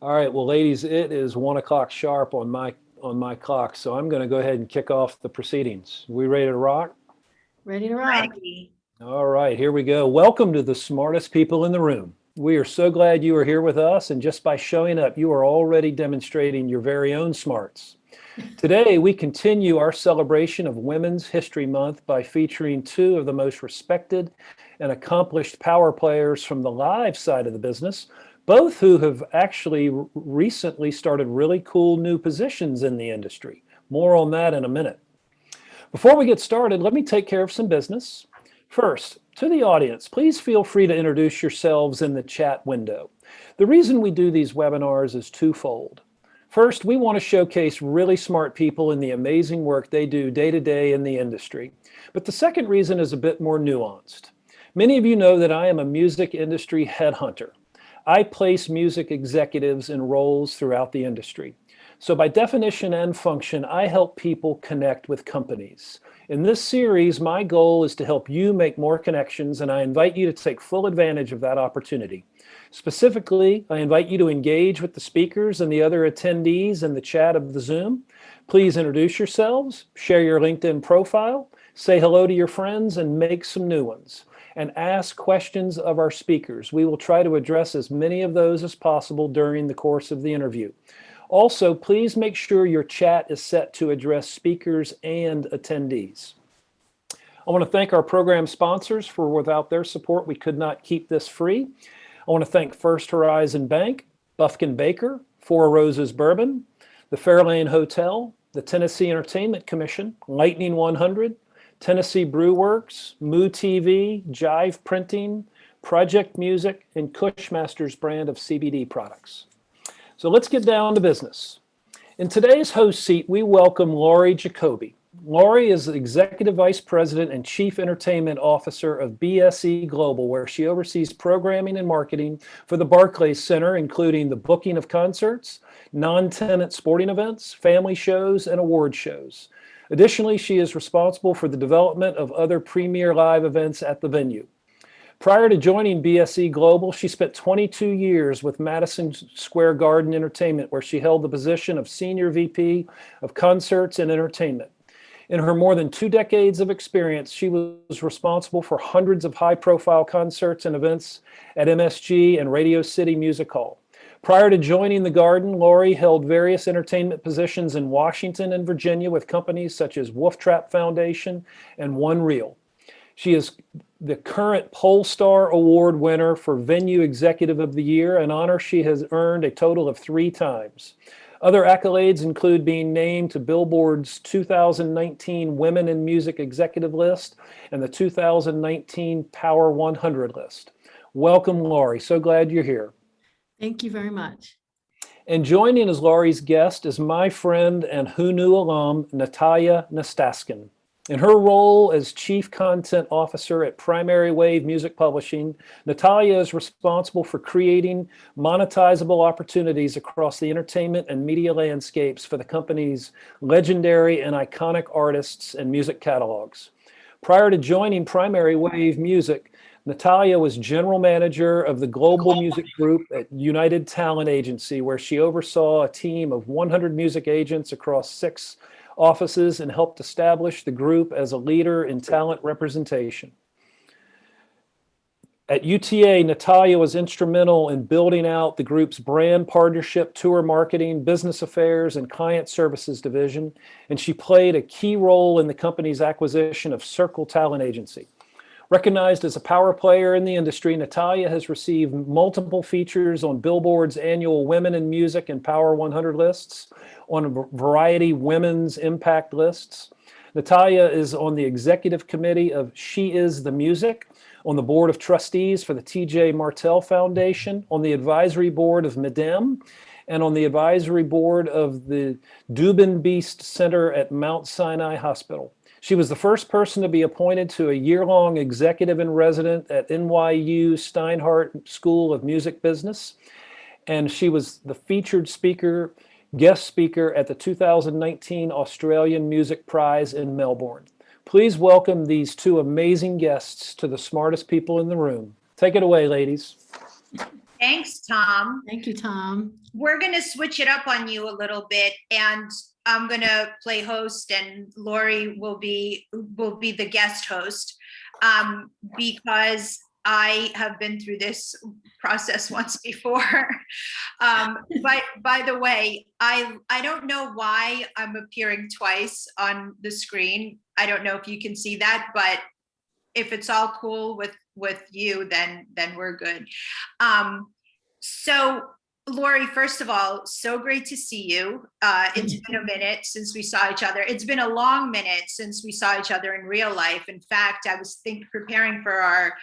All right, well, ladies, it is 1 o'clock sharp on my clock, so I'm going to go ahead and kick off the proceedings. We ready to rock? Ready to rock. Ready. All right, here we go. Welcome to the smartest people in the room. We are so glad you are here with us, and just by showing up, you are already demonstrating your very own smarts. Today, we continue our celebration of Women's History Month by featuring two of the most respected and accomplished power players from the live side of the business, both who have actually recently started really cool new positions in the industry. More on that in a minute. Before we get started, let me take care of some business. First, to the audience, please feel free to introduce yourselves in the chat window. The reason we do these webinars is twofold. First, we want to showcase really smart people and the amazing work they do day to day in the industry. But the second reason is a bit more nuanced. Many of you know that I am a music industry headhunter. I place music executives in roles throughout the industry. So by definition and function, I help people connect with companies. In this series, my goal is to help you make more connections, and I invite you to take full advantage of that opportunity. Specifically, I invite you to engage with the speakers and the other attendees in the chat of the Zoom. Please introduce yourselves, share your LinkedIn profile, say hello to your friends, and make some new ones. And ask questions of our speakers. We will try to address as many of those as possible during the course of the interview. Also, please make sure your chat is set to address speakers and attendees. I want to thank our program sponsors, for without their support, we could not keep this free. I want to thank First Horizon Bank, Bufkin Baker, Four Roses Bourbon, the Fairlane Hotel, the Tennessee Entertainment Commission, Lightning 100, Tennessee Brew Works, Moo TV, Jive Printing, Project Music, and Cushmaster's brand of CBD products. So let's get down to business. In today's host seat, we welcome Laurie Jacoby. Laurie is the Executive Vice President and Chief Entertainment Officer of BSE Global, where she oversees programming and marketing for the Barclays Center, including the booking of concerts, non-tenant sporting events, family shows, and award shows. Additionally, she is responsible for the development of other premier live events at the venue. Prior to joining BSE Global, she spent 22 years with Madison Square Garden Entertainment, where she held the position of Senior VP of Concerts and Entertainment. In her more than 2 decades of experience, she was responsible for hundreds of high-profile concerts and events at MSG and Radio City Music Hall. Prior to joining the Garden, Laurie held various entertainment positions in Washington and Virginia with companies such as Wolf Trap Foundation and One Reel. She is the current Pollstar Award winner for Venue Executive of the Year, an honor she has earned a total of 3 times. Other accolades include being named to Billboard's 2019 Women in Music Executive List and the 2019 Power 100 list. Welcome, Laurie. So glad you're here. Thank you very much. And joining as Laurie's guest is my friend and Who Knew alum, Natalia Nastaskin. In her role as Chief Content Officer at Primary Wave Music Publishing, Natalia is responsible for creating monetizable opportunities across the entertainment and media landscapes for the company's legendary and iconic artists and music catalogs. Prior to joining Primary Wave Music, Natalia was general manager of the Global Music Group at United Talent Agency, where she oversaw a team of 100 music agents across 6 offices and helped establish the group as a leader in talent representation. At UTA, Natalia was instrumental in building out the group's brand partnership, tour marketing, business affairs, and client services division, and she played a key role in the company's acquisition of Circle Talent Agency. Recognized as a power player in the industry, Natalia has received multiple features on Billboard's annual Women in Music and Power 100 lists, on a variety women's impact lists. Natalia is on the executive committee of She Is the Music, on the board of trustees for the TJ Martell Foundation, on the advisory board of MEDEM, and on the advisory board of the Dubin Beast Center at Mount Sinai Hospital. She was the first person to be appointed to a year-long executive in residence at NYU Steinhardt School of Music Business, and she was the featured speaker, guest speaker at the 2019 Australian Music Prize in Melbourne. Please welcome these 2 amazing guests to the smartest people in the room. Take it away, ladies. Thanks, Tom. Thank you, Tom. We're going to switch it up on you a little bit, and I'm going to play host, and Laurie will be the guest host, because I have been through this process once before. But by the way, I don't know why I'm appearing twice on the screen. I don't know if you can see that, but if it's all cool with you, then we're good. So Laurie, first of all, so great to see you. It's been a minute since we saw each other. It's been a long minute since we saw each other in real life. In fact, I was preparing for our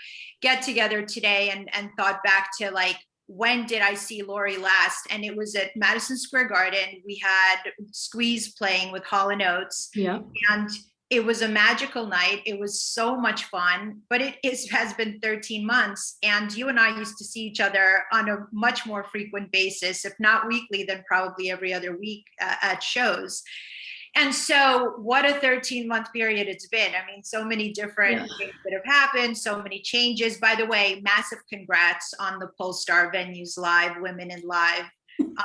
get together today and thought back to like, when did I see Laurie last? And it was at Madison Square Garden. We had Squeeze playing with Hall & Oates. Yeah. And it was a magical night. It was so much fun, but has been 13 months. And you and I used to see each other on a much more frequent basis, if not weekly, then probably every other week at shows. And so what a 13-month period it's been. I mean, so many different things that have happened, so many changes. By the way, massive congrats on the Polestar Venues Live, Women in Live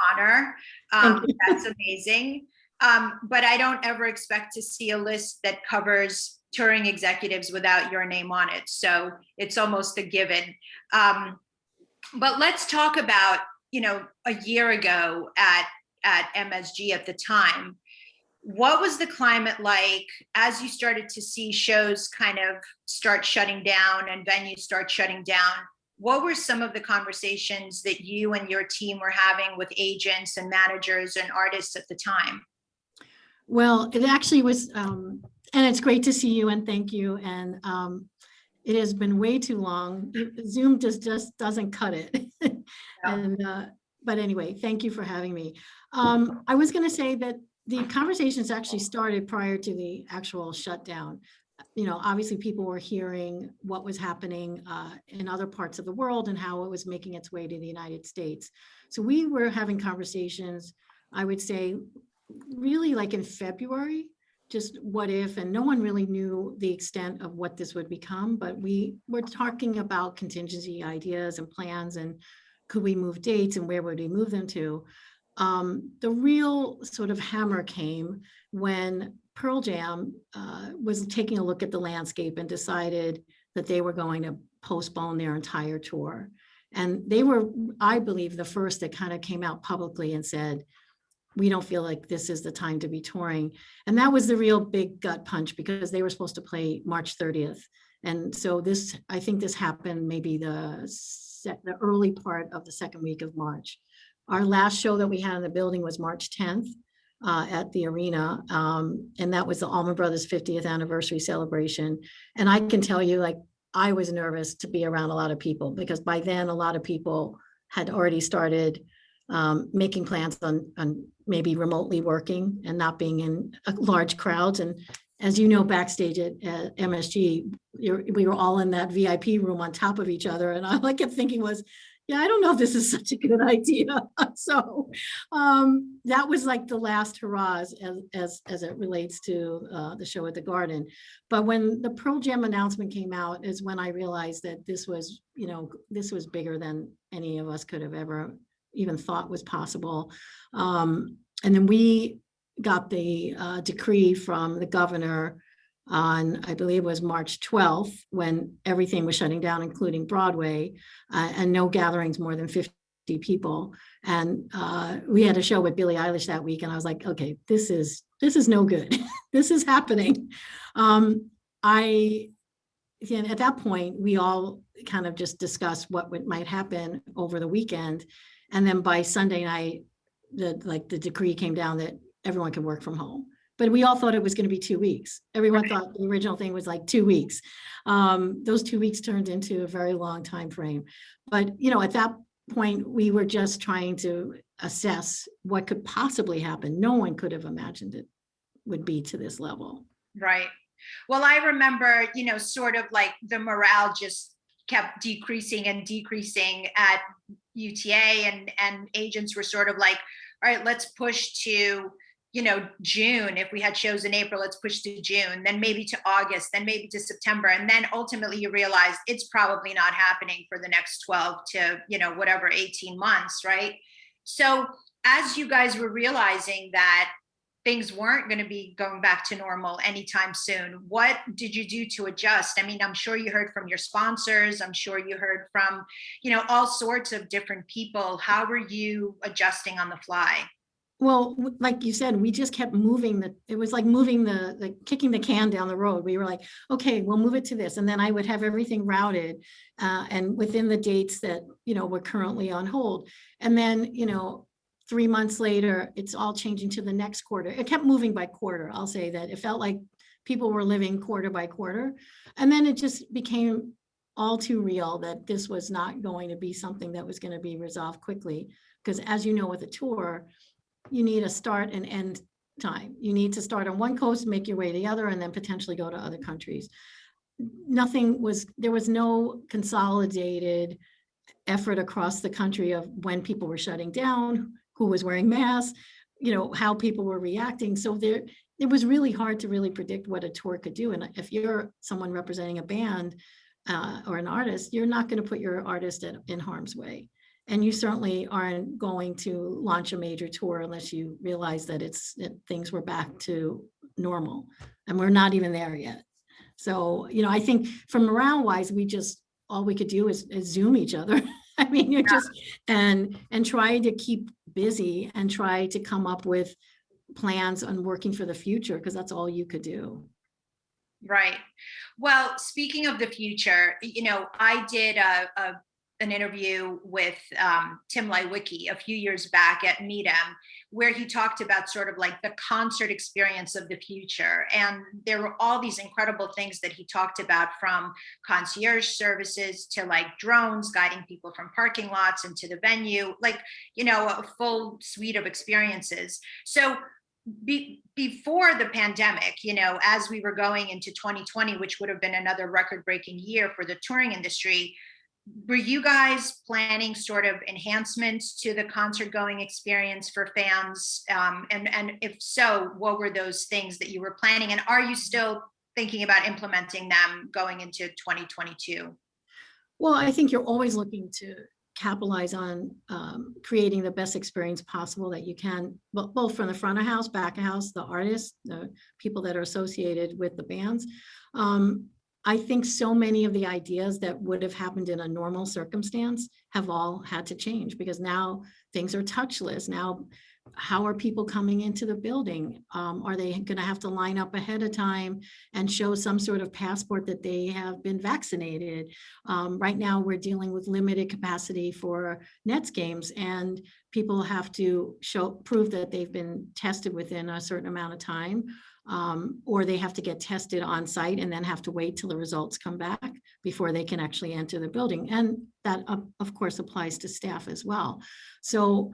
honor. That's amazing. But I don't ever expect to see a list that covers touring executives without your name on it. So it's almost a given. But let's talk about, a year ago at MSG at the time. What was the climate like as you started to see shows kind of start shutting down and venues start shutting down? What were some of the conversations that you and your team were having with agents and managers and artists at the time? Well, it actually was, and it's great to see you and thank you. And it has been way too long. Zoom just doesn't cut it. But anyway, thank you for having me. I was going to say that the conversations actually started prior to the actual shutdown. Obviously people were hearing what was happening in other parts of the world and how it was making its way to the United States. So we were having conversations, I would say, really like in February, just what if, and no one really knew the extent of what this would become, but we were talking about contingency ideas and plans and could we move dates and where would we move them to? The real sort of hammer came when Pearl Jam was taking a look at the landscape and decided that they were going to postpone their entire tour. And they were, I believe, the first that kind of came out publicly and said, we don't feel like this is the time to be touring. And that was the real big gut punch because they were supposed to play March 30th. And so I think this happened maybe the early part of the second week of March. Our last show that we had in the building was March 10th at the arena. And that was the Alma Brothers 50th anniversary celebration. And I can tell you, like, I was nervous to be around a lot of people because by then a lot of people had already started making plans on maybe remotely working and not being in large crowds. And as you know, backstage at MSG, we were all in that VIP room on top of each other. And all I kept thinking was, yeah, I don't know if this is such a good idea. So that was like the last hurrahs as it relates to the show at the Garden. But when the Pearl Jam announcement came out is when I realized that this was bigger than any of us could have ever even thought was possible. And then we got the decree from the governor on, I believe it was March 12th, when everything was shutting down, including Broadway, and no gatherings more than 50 people. And we had a show with Billie Eilish that week, and I was like, okay, this is no good. This is happening. At that point, we all kind of just discussed what might happen over the weekend. And then by Sunday night, the decree came down that everyone could work from home. But we all thought it was going to be 2 weeks. Everyone thought the original thing was like 2 weeks. Those 2 weeks turned into a very long time frame. But at that point, we were just trying to assess what could possibly happen. No one could have imagined it would be to this level. Right. Well, I remember, sort of like the morale just kept decreasing and decreasing at UTA, and agents were sort of like, all right, let's push to June. If we had shows in April, let's push to June, then maybe to August, then maybe to September. And then ultimately you realize it's probably not happening for the next 12 to, whatever, 18 months, right? So as you guys were realizing that things weren't going to be going back to normal anytime soon, what did you do to adjust? I mean, I'm sure you heard from your sponsors. I'm sure you heard from, all sorts of different people. How were you adjusting on the fly? Well, like you said, we just kept moving it was like moving kicking the can down the road. We were like, okay, we'll move it to this. And then I would have everything routed and within the dates that, were currently on hold. And then, 3 months later, it's all changing to the next quarter. It kept moving by quarter. I'll say that it felt like people were living quarter by quarter. And then it just became all too real that this was not going to be something that was going to be resolved quickly. Because as you know, with a tour, you need a start and end time. You need to start on one coast, make your way to the other, and then potentially go to other countries. There was no consolidated effort across the country of when people were shutting down, who was wearing masks, how people were reacting. So it was really hard to really predict what a tour could do. And if you're someone representing a band or an artist, you're not going to put your artist in harm's way. And you certainly aren't going to launch a major tour unless you realize that things were back to normal, and we're not even there yet. So, I think from morale wise, all we could do is Zoom each other. I mean, you're just, and try to keep busy and try to come up with plans on working for the future, because that's all you could do. Right. Well, speaking of the future, I did an interview with Tim Lewicki a few years back at Meetum, where he talked about sort of like the concert experience of the future. And there were all these incredible things that he talked about, from concierge services to like drones guiding people from parking lots into the venue, like, a full suite of experiences. So before the pandemic, as we were going into 2020, which would have been another record-breaking year for the touring industry, were you guys planning sort of enhancements to the concert going experience for fans? And if so, what were those things that you were planning? And are you still thinking about implementing them going into 2022? Well, I think you're always looking to capitalize on creating the best experience possible that you can, both from the front of house, back of house, the artists, the people that are associated with the bands. I think so many of the ideas that would have happened in a normal circumstance have all had to change, because now things are touchless. Now, how are people coming into the building? Are they going to have to line up ahead of time and show some sort of passport that they have been vaccinated? Right now, we're dealing with limited capacity for Nets games, and people have to prove that they've been tested within a certain amount of time. Or they have to get tested on site and then have to wait till the results come back before they can actually enter the building. And that, of course, applies to staff as well. So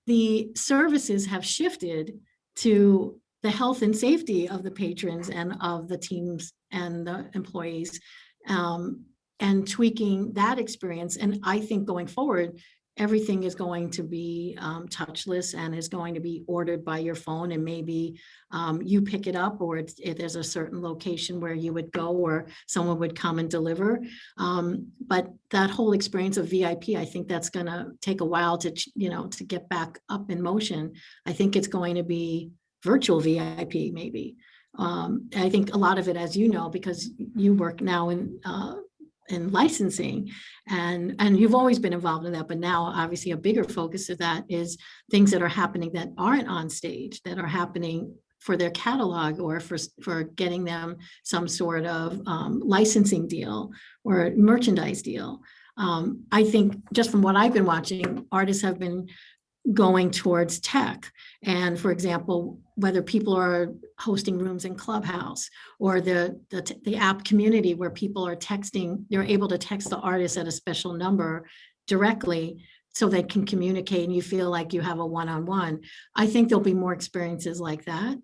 the services have shifted to the health and safety of the patrons and of the teams and the employees, and tweaking that experience. And I think going forward, everything is going to be touchless and is going to be ordered by your phone, and maybe you pick it up, or if there's a certain location where you would go, or someone would come and deliver. But that whole experience of VIP, I think that's going to take a while to get back up in motion. I think it's going to be virtual VIP maybe. I think a lot of it, as you know, because you work now in licensing, and you've always been involved in that, but now obviously a bigger focus of that is things that are happening that aren't on stage, that are happening for their catalog, or for getting them some sort of licensing deal or merchandise deal. I think just from what I've been watching, artists have been going towards tech. And for example, whether people are hosting rooms in Clubhouse, or the app community where people are texting, they're able to text the artist at a special number directly so they can communicate and you feel like you have a one-on-one. I think there'll be more experiences like that,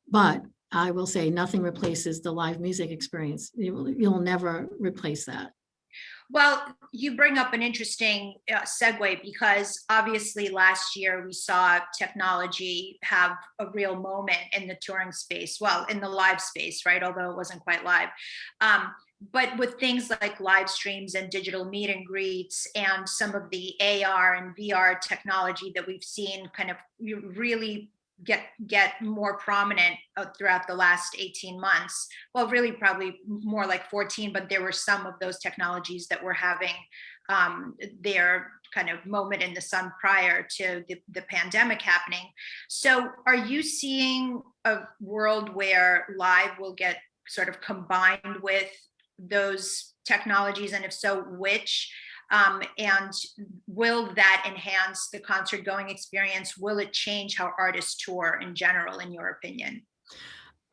but I will say nothing replaces the live music experience. You'll never replace that. Well, you bring up an interesting segue, because obviously last year we saw technology have a real moment in the touring space, well, in the live space, right? Although it wasn't quite live. But with things like live streams and digital meet and greets and some of the AR and VR technology that we've seen kind of really get more prominent throughout the last 18 months. Well, really probably more like 14, but there were some of those technologies that were having their kind of moment in the sun prior to the pandemic happening. So are you seeing a world where live will get sort of combined with those technologies? And if so, which? And will that enhance the concert going experience? Will it change how artists tour in general, in your opinion?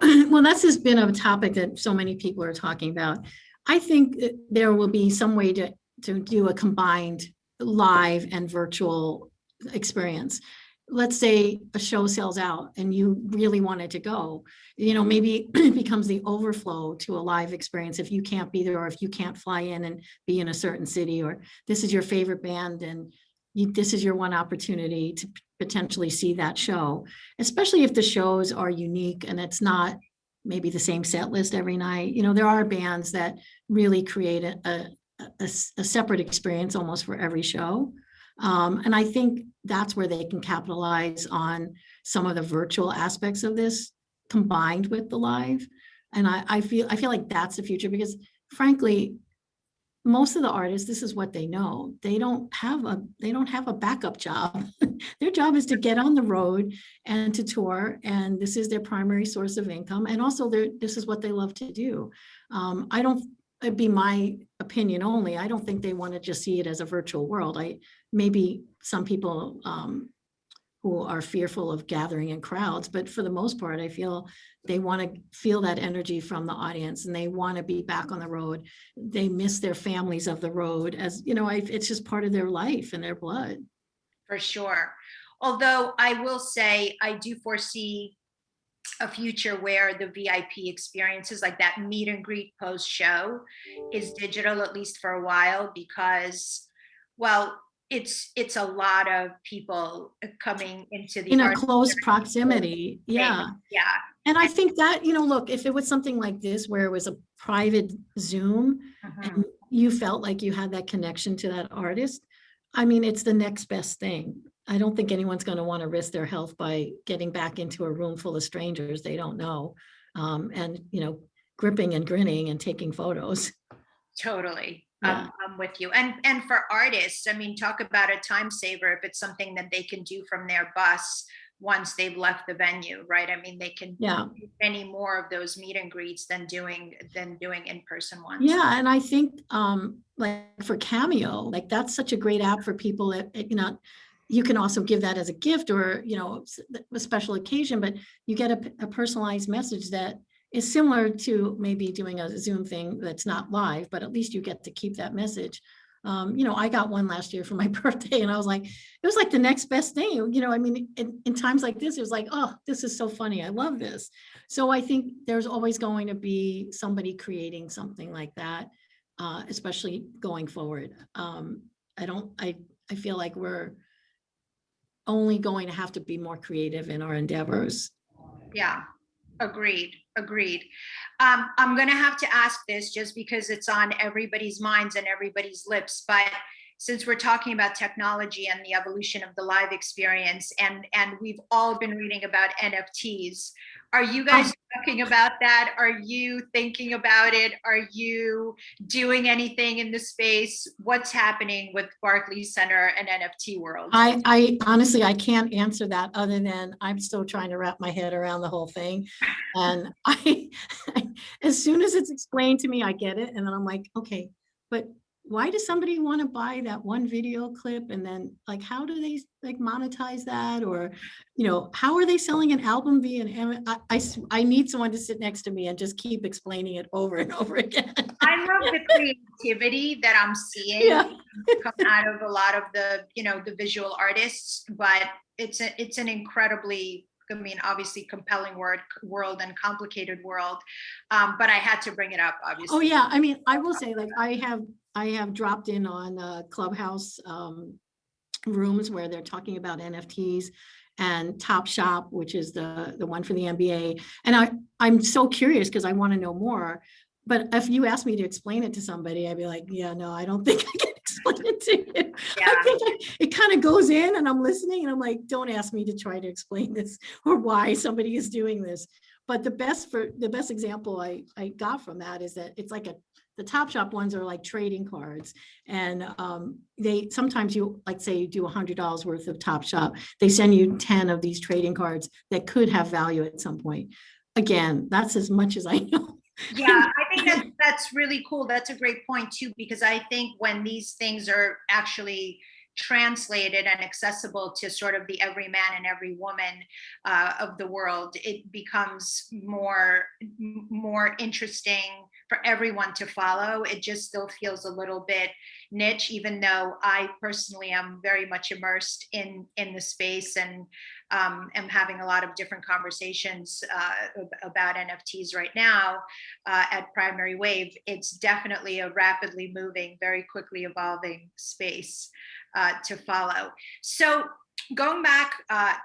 Well, that's just been a topic that so many people are talking about. I think there will be some way to do a combined live and virtual experience. Let's say a show sells out and you really wanted to go, maybe it becomes the overflow to a live experience if you can't be there, or if you can't fly in and be in a certain city, or this is your favorite band and this is your one opportunity to potentially see that show, especially if the shows are unique and it's not maybe the same set list every night. There are bands that really create a separate experience almost for every show. And I think that's where they can capitalize on some of the virtual aspects of this combined with the live. And I feel like that's the future, because frankly, most of the artists, this is what they know. They don't have a backup job. Their job is to get on the road and to tour, and this is their primary source of income. And also, this is what they love to do. It'd be my opinion only. I don't think they want to just see it as a virtual world. Maybe some people who are fearful of gathering in crowds, but for the most part, I feel they want to feel that energy from the audience, and they want to be back on the road. They miss their families of the road, as it's just part of their life and their blood. For sure. Although I will say, I do foresee a future where the VIP experiences, like that meet and greet post show, is digital, at least for a while, because, well, it's a lot of people coming into the in a close proximity. Yeah. And I think that, look, if it was something like this where it was a private Zoom and you felt like you had that connection to that artist, I mean, it's the next best thing. I don't think anyone's going to want to risk their health by getting back into a room full of strangers they don't know, and gripping and grinning and taking photos. Totally. Yeah. I'm with you. And for artists, I mean, talk about a time saver if it's something that they can do from their bus once they've left the venue, right? I mean, they can do many more of those meet and greets than doing in-person ones. Yeah, and I think like for Cameo, like that's such a great app for people that you can also give that as a gift, or a special occasion, but you get a personalized message that is similar to maybe doing a Zoom thing that's not live, but at least you get to keep that message. I got one last year for my birthday, and I was like, it was like the next best thing. I mean, in times like this, it was like, oh, this is so funny. I love this. So I think there's always going to be somebody creating something like that, especially going forward. I feel like we're only going to have to be more creative in our endeavors. Yeah. Agreed. I'm going to have to ask this just because it's on everybody's minds and everybody's lips, but since we're talking about technology and the evolution of the live experience, and we've all been reading about NFTs, are you guys talking about that? Are you thinking about it? Are you doing anything in the space? What's happening with Barclays Center and NFT world? I honestly, I can't answer that other than I'm still trying to wrap my head around the whole thing. And as soon as it's explained to me, I get it. And then I'm like, okay, but why does somebody want to buy that one video clip? And then like, how do they like monetize that? Or, how are they selling an album via an, I need someone to sit next to me and just keep explaining it over and over again. I love the creativity that I'm seeing come out of a lot of the, the visual artists, but it's an incredibly, I mean, obviously compelling world and complicated world. But I had to bring it up, obviously. Oh yeah. I mean, I will say, like, I have I have dropped in on Clubhouse rooms where they're talking about NFTs and Top Shop, which is the one for the NBA. And I'm so curious because I want to know more. But if you ask me to explain it to somebody, I'd be like, yeah, no, I don't think I can explain it to you. Yeah. I think it kind of goes in and I'm listening and I'm like, don't ask me to try to explain this or why somebody is doing this. But the best example I got from that is that it's like the Top Shop ones are like trading cards. And they sometimes you like say you do $100 worth of Top Shop, they send you 10 of these trading cards that could have value at some point. Again, that's as much as I know. Yeah, I think that's really cool. That's a great point too, because I think when these things are actually translated and accessible to sort of the every man and every woman of the world, it becomes more interesting for everyone to follow. It just still feels a little bit niche, even though I personally am very much immersed in the space and am having a lot of different conversations about NFTs right now at Primary Wave. It's definitely a rapidly moving, very quickly evolving space to follow. So going back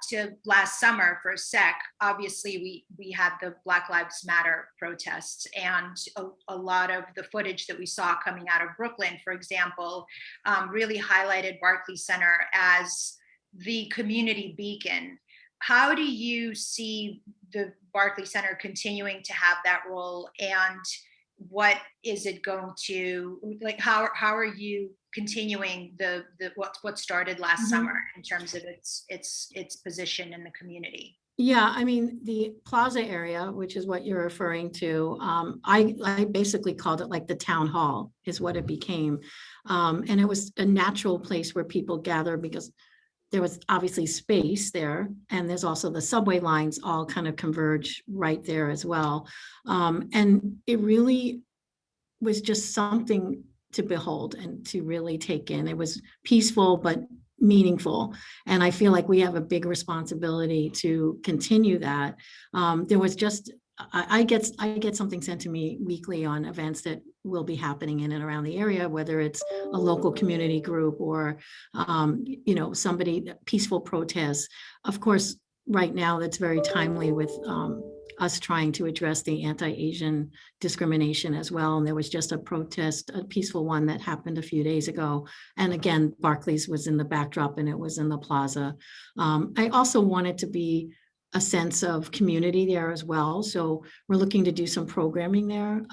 to last summer for a sec, obviously we had the Black Lives Matter protests, and a lot of the footage that we saw coming out of Brooklyn, for example, really highlighted Barclays Center as the community beacon. How do you see the Barclays Center continuing to have that role, and what is it going to like? How are you continuing the what started last summer in terms of its position in the community? Yeah, I mean, the plaza area, which is what you're referring to, I basically called it like the town hall is what it became. And it was a natural place where people gather because there was obviously space there. And there's also the subway lines all kind of converge right there as well. And it really was just something to behold and to really take in. It was peaceful, but meaningful. And I feel like we have a big responsibility to continue that. There was just, I get something sent to me weekly on events that will be happening in and around the area, whether it's a local community group or, somebody, peaceful protests. Of course, right now that's very timely with us trying to address the anti-Asian discrimination as well. And there was just a protest, a peaceful one that happened a few days ago. And again, Barclays was in the backdrop and it was in the plaza. I also wanted to be a sense of community there as well. So we're looking to do some programming there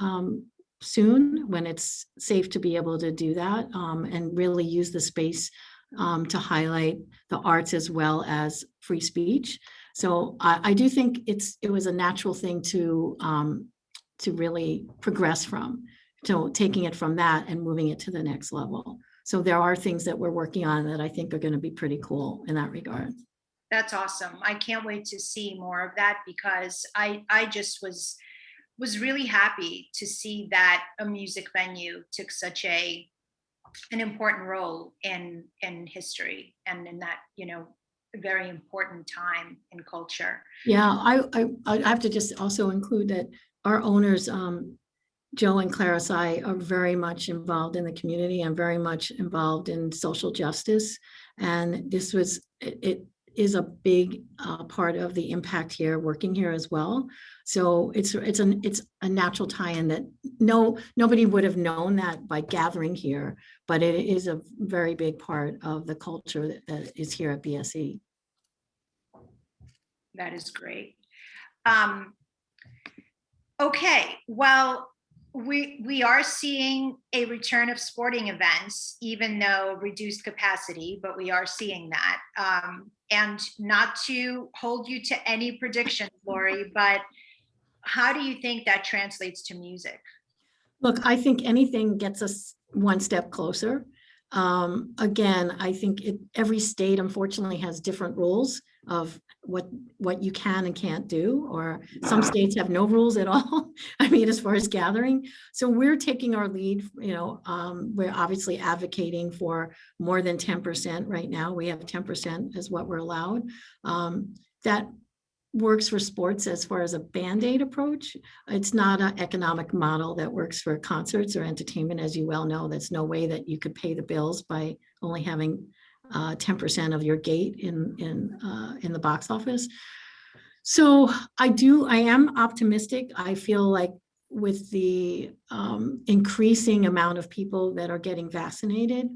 soon when it's safe to be able to do that and really use the space to highlight the arts as well as free speech. So I do think it was a natural thing to really progress from. So taking it from that and moving it to the next level. So there are things that we're working on that I think are going to be pretty cool in that regard. That's awesome. I can't wait to see more of that because I just was really happy to see that a music venue took such an important role in history and in that, very important time in culture. Yeah, I have to just also include that our owners, Joe and Clarisai, are very much involved in the community and very much involved in social justice. And this it is a big part of the impact here, working here as well. So it's a natural tie-in that nobody would have known that by gathering here, but it is a very big part of the culture that is here at BSE. That is great. Okay, well, we are seeing a return of sporting events, even though reduced capacity, but we are seeing that. And not to hold you to any predictions, Laurie, but how do you think that translates to music? Look, I think anything gets us one step closer. Again, I think every state unfortunately has different rules of what you can and can't do, or some states have no rules at all. I mean, as far as gathering. So we're taking our lead, we're obviously advocating for more than 10% right now. We have 10% is what we're allowed. That works for sports as far as a Band-Aid approach. It's not an economic model that works for concerts or entertainment. As you well know, there's no way that you could pay the bills by only having 10% of your gate in the box office. So I am optimistic. I feel like with the increasing amount of people that are getting vaccinated,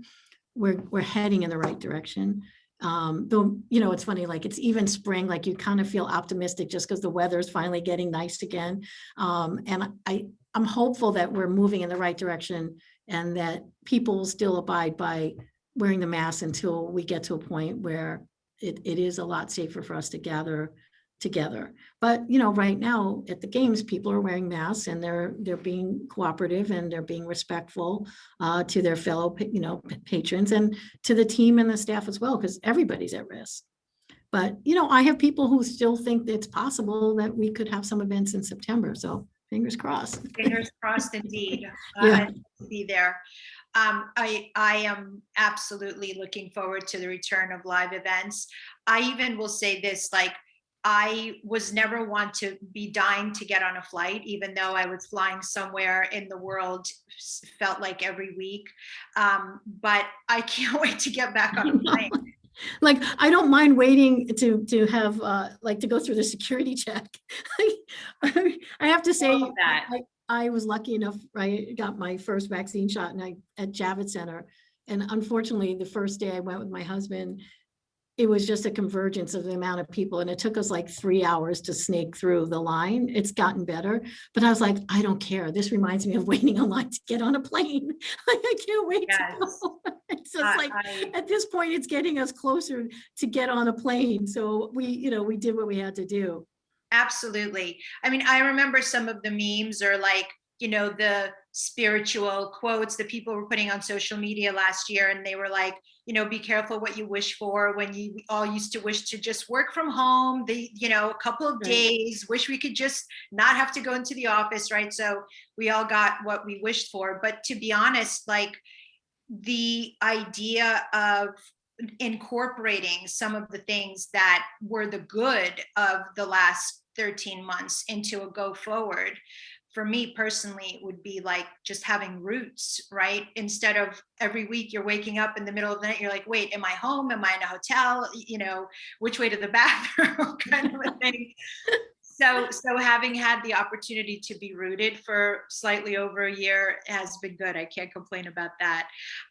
we're heading in the right direction. Though, it's funny, like it's even spring, like you kind of feel optimistic just because the weather is finally getting nice again. And I'm hopeful that we're moving in the right direction and that people will still abide by wearing the mask until we get to a point where it is a lot safer for us to gather together. But right now at the games, people are wearing masks and they're being cooperative and they're being respectful to their fellow patrons and to the team and the staff as well, because everybody's at risk. But I have people who still think that it's possible that we could have some events in September. So fingers crossed. Fingers crossed indeed. Yeah. To be there. I am absolutely looking forward to the return of live events. I even will say this, like, I was never one to be dying to get on a flight, even though I was flying somewhere in the world, felt like every week. But I can't wait to get back on a plane. Like, I don't mind waiting to have like to go through the security check. I have to say, I was lucky enough, I got my first vaccine shot at Javits Center. And unfortunately, the first day I went with my husband, it was just a convergence of the amount of people. And it took us like 3 hours to snake through the line. It's gotten better, but I was like, I don't care. This reminds me of waiting in line to get on a plane. Like, I can't wait to go. It's just at this point, it's getting us closer to get on a plane. So we did what we had to do. Absolutely. I mean, I remember some of the memes or like, the spiritual quotes that people were putting on social media last year. And they were like, be careful what you wish for, when you all used to wish to just work from home, a couple of days, wish we could just not have to go into the office, right? So we all got what we wished for. But to be honest, like the idea of incorporating some of the things that were the good of the last 13 months into a go forward, for me personally, it would be like just having roots, right? Instead of every week you're waking up in the middle of the night, you're like, wait, am I home? Am I in a hotel? Which way to the bathroom kind of a thing. So having had the opportunity to be rooted for slightly over a year has been good. I can't complain about that.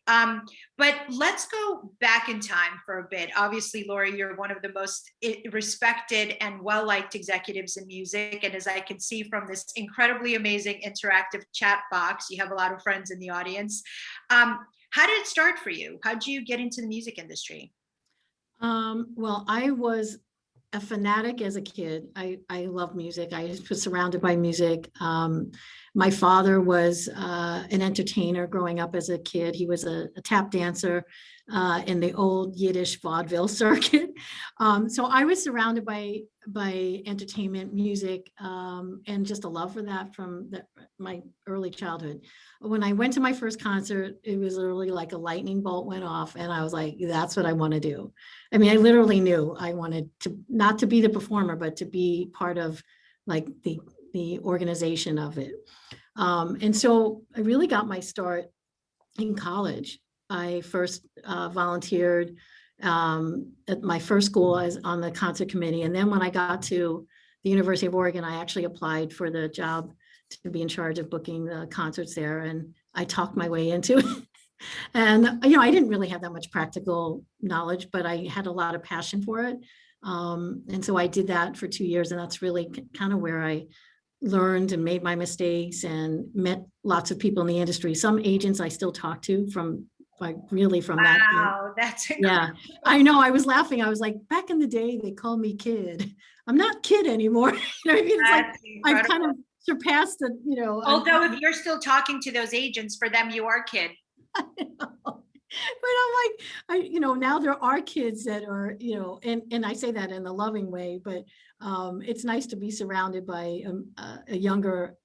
But let's go back in time for a bit. Obviously, Laurie, you're one of the most respected and well-liked executives in music. And as I can see from this incredibly amazing interactive chat box, you have a lot of friends in the audience. How did it start for you? How did you get into the music industry? Well, I was a fanatic as a kid. I love music. I was surrounded by music. My father was an entertainer growing up as a kid. He was a tap dancer in the old Yiddish vaudeville circuit. So I was surrounded by entertainment, music, and just a love for that from my early childhood. When I went to my first concert, it was literally like a lightning bolt went off, and I was like, that's what I want to do. I mean, I literally knew I wanted to not to be the performer, but to be part of like the organization of it. And so I really got my start in college. I first volunteered at my first school as on the concert committee. And then when I got to the University of Oregon, I actually applied for the job to be in charge of booking the concerts there. And I talked my way into it. And, I didn't really have that much practical knowledge, but I had a lot of passion for it. And so I did that for 2 years. And that's really kind of where I learned and made my mistakes and met lots of people in the industry. Some agents I still talk to from that. Wow, that's incredible. Yeah, I know. I was laughing. I was like, back in the day, they called me kid. I'm not kid anymore. It's like I've kind of surpassed the, Although if you're still talking to those agents, for them, you are kid. I know. But I'm like, now there are kids that are, and I say that in a loving way, but it's nice to be surrounded by a younger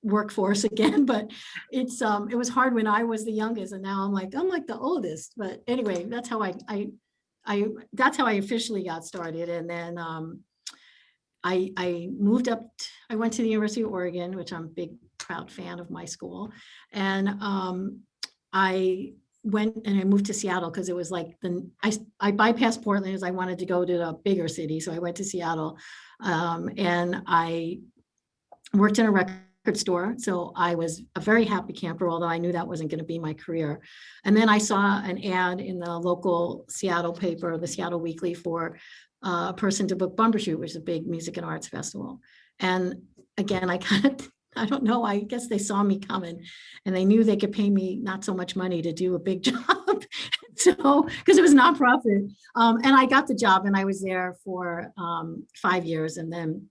workforce again. But it was hard when I was the youngest, and now I'm like the oldest. But anyway, that's how I officially got started. And then I moved up, I went to the University of Oregon, which I'm a big, proud fan of my school. And I went and I moved to Seattle because it was like I bypassed Portland as I wanted to go to a bigger city. So I went to Seattle and I worked in a record store. So I was a very happy camper, although I knew that wasn't going to be my career. And then I saw an ad in the local Seattle paper, the Seattle Weekly, for a person to book Bumbershoot, which is a big music and arts festival. And again, I don't know, I guess they saw me coming and they knew they could pay me not so much money to do a big job. So, because it was nonprofit. And I got the job and I was there for 5 years. And then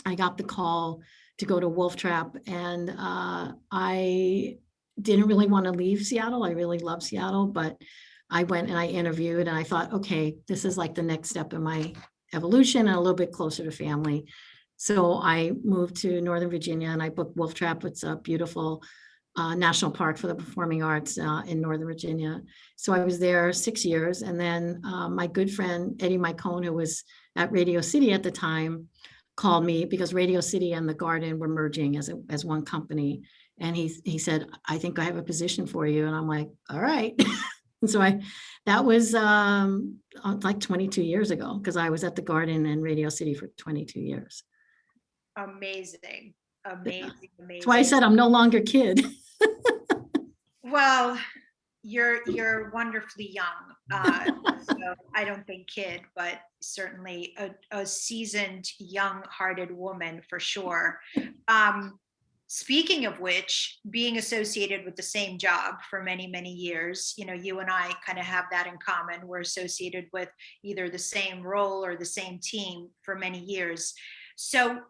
I got the call to go to Wolf Trap. And I didn't really want to leave Seattle. I really love Seattle, but I went and I interviewed and I thought, okay, this is like the next step in my evolution and a little bit closer to family. So I moved to Northern Virginia and I booked Wolf Trap. It's a beautiful national park for the performing arts in Northern Virginia. So I was there 6 years. And then my good friend, Eddie Mycone, who was at Radio City at the time, called me because Radio City and The Garden were merging as one company. And he said, I think I have a position for you. And I'm like, all right. And so that was like 22 years ago, because I was at The Garden and Radio City for 22 years. Amazing, amazing. That's why I said I'm no longer kid. Well, you're wonderfully young. So I don't think kid, but certainly a seasoned, young-hearted woman for sure. Speaking of which, being associated with the same job for many, many years, you and I kind of have that in common. We're associated with either the same role or the same team for many years. So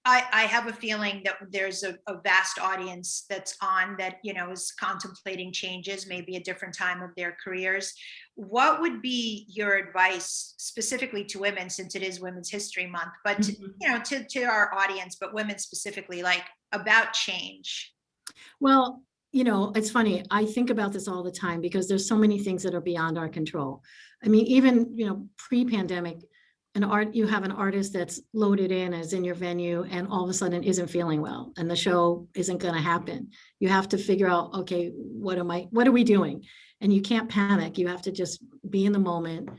I have a feeling that there's a vast audience that's on that, is contemplating changes, maybe a different time of their careers. What would be your advice specifically to women, since it is Women's History Month, but to our audience, but women specifically, like about change? Well, it's funny. I think about this all the time because there's so many things that are beyond our control. I mean, even, pre-pandemic, you have an artist that's loaded in as in your venue and all of a sudden isn't feeling well and the show isn't going to happen. You have to figure out, okay, what are we doing? And you can't panic. You have to just be in the moment,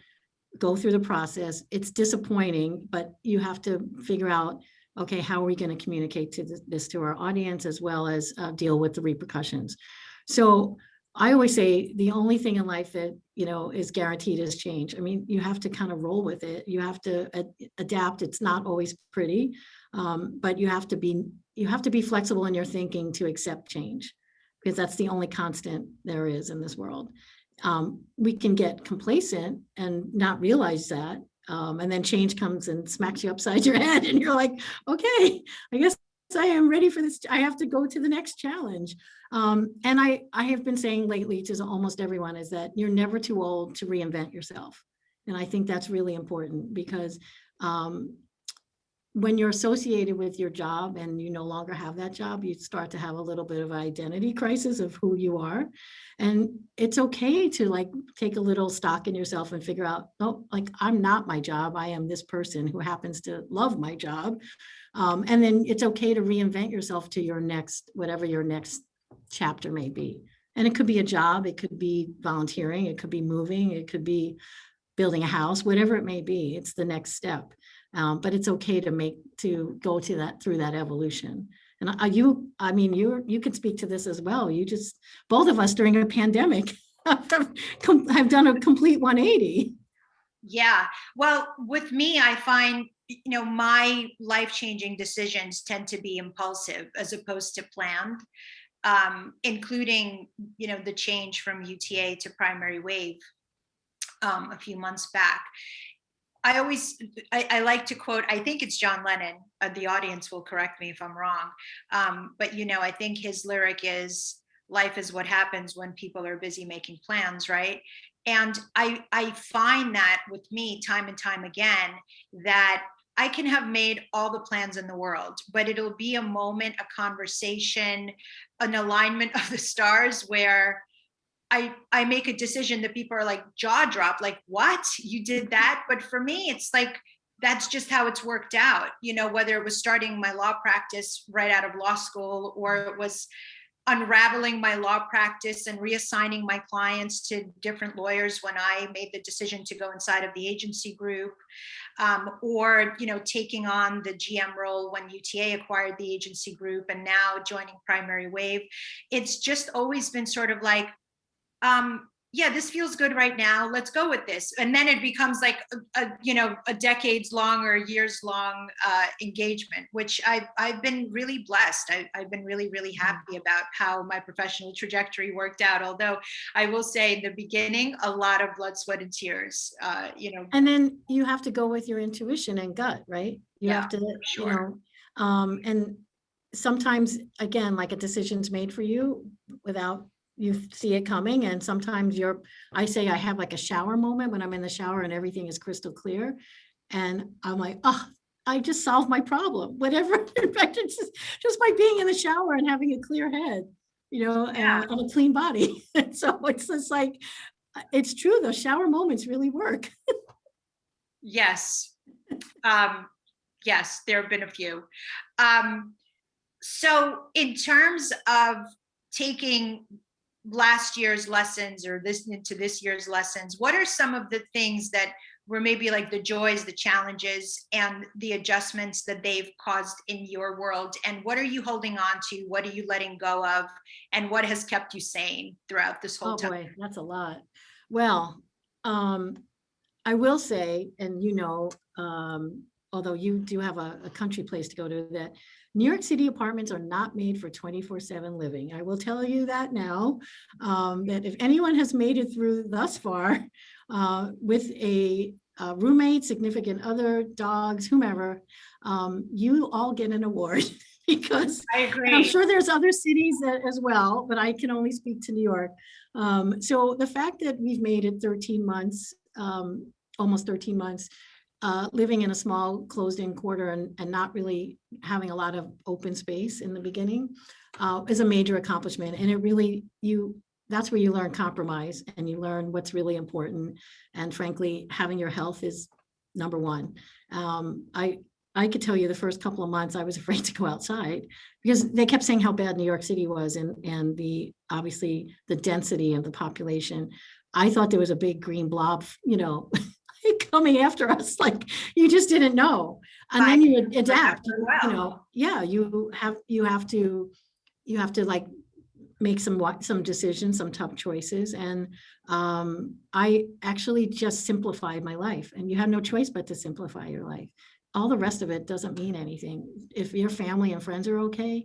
go through the process. It's disappointing, but you have to figure out, okay, how are we going to communicate this to our audience as well as deal with the repercussions? So I always say the only thing in life that, is guaranteed is change. I mean, you have to kind of roll with it. You have to adapt. It's not always pretty, but you have to be flexible in your thinking to accept change, because that's the only constant there is in this world. We can get complacent and not realize that. And then change comes and smacks you upside your head and you're like, okay, I guess I am ready for this. I have to go to the next challenge. And I have been saying lately to almost everyone is that you're never too old to reinvent yourself. And I think that's really important because when you're associated with your job and you no longer have that job, you start to have a little bit of an identity crisis of who you are. And it's okay to take a little stock in yourself and figure out, oh, I'm not my job. I am this person who happens to love my job. And then it's okay to reinvent yourself to your next, whatever your next chapter may be. And it could be a job, it could be volunteering, it could be moving, it could be building a house, whatever it may be, it's the next step. But it's okay to go through that evolution. And you can speak to this as well. Both of us during a pandemic have done a complete 180. Yeah. Well, with me, I find, my life-changing decisions tend to be impulsive as opposed to planned, including, the change from UTA to primary wave a few months back. I like to quote, I think it's John Lennon, the audience will correct me if I'm wrong. But, I think his lyric is, life is what happens when people are busy making plans, right? And I find that with me time and time again, that I can have made all the plans in the world, but it'll be a moment, a conversation, an alignment of the stars where I make a decision that people are like jaw drop, like, what? You did that? But for me, it's like, that's just how it's worked out, whether it was starting my law practice right out of law school, or it was unraveling my law practice and reassigning my clients to different lawyers when I made the decision to go inside of the agency group, or taking on the GM role when UTA acquired the agency group, and now joining Primary Wave. It's just always been sort of like, yeah, this feels good right now, let's go with this. And then it becomes like a decades long or years long engagement, which I've been really blessed. I've been really, really happy about how my professional trajectory worked out. Although I will say in the beginning, a lot of blood, sweat, and tears, And then you have to go with your intuition and gut, right? You have to, sure. and sometimes, again, like a decision's made for you without you see it coming. And sometimes I say I have like a shower moment when I'm in the shower and everything is crystal clear. And I'm like, oh, I just solved my problem, whatever. In fact, it's just by being in the shower and having a clear head, and a clean body. So it's just like, it's true, those shower moments really work. Yes. Yes, there have been a few. So in terms of taking last year's lessons or listening to this year's lessons, what are some of the things that were maybe like the joys, the challenges, and the adjustments that they've caused in your world? And what are you holding on to? What are you letting go of? And what has kept you sane throughout this whole time? Oh boy, that's a lot. Well, I will say, and although you do have a country place to go to, that New York City apartments are not made for 24/7 living. I will tell you that now, that if anyone has made it through thus far with a roommate, significant other, dogs, whomever, you all get an award. Because I agree. I'm sure there's other cities as well, but I can only speak to New York. So the fact that we've made it 13 months, almost 13 months, living in a small closed-in quarter and not really having a lot of open space in the beginning is a major accomplishment. And it really, that's where you learn compromise and you learn what's really important. And frankly, having your health is number one. I could tell you the first couple of months I was afraid to go outside because they kept saying how bad New York City was and obviously the density of the population. I thought there was a big green blob, coming after us, like you just didn't know. And then you adapt, you have to like make some decisions, some tough choices. And I actually just simplified my life, and you have no choice but to simplify your life. All the rest of it doesn't mean anything. If your family and friends are okay,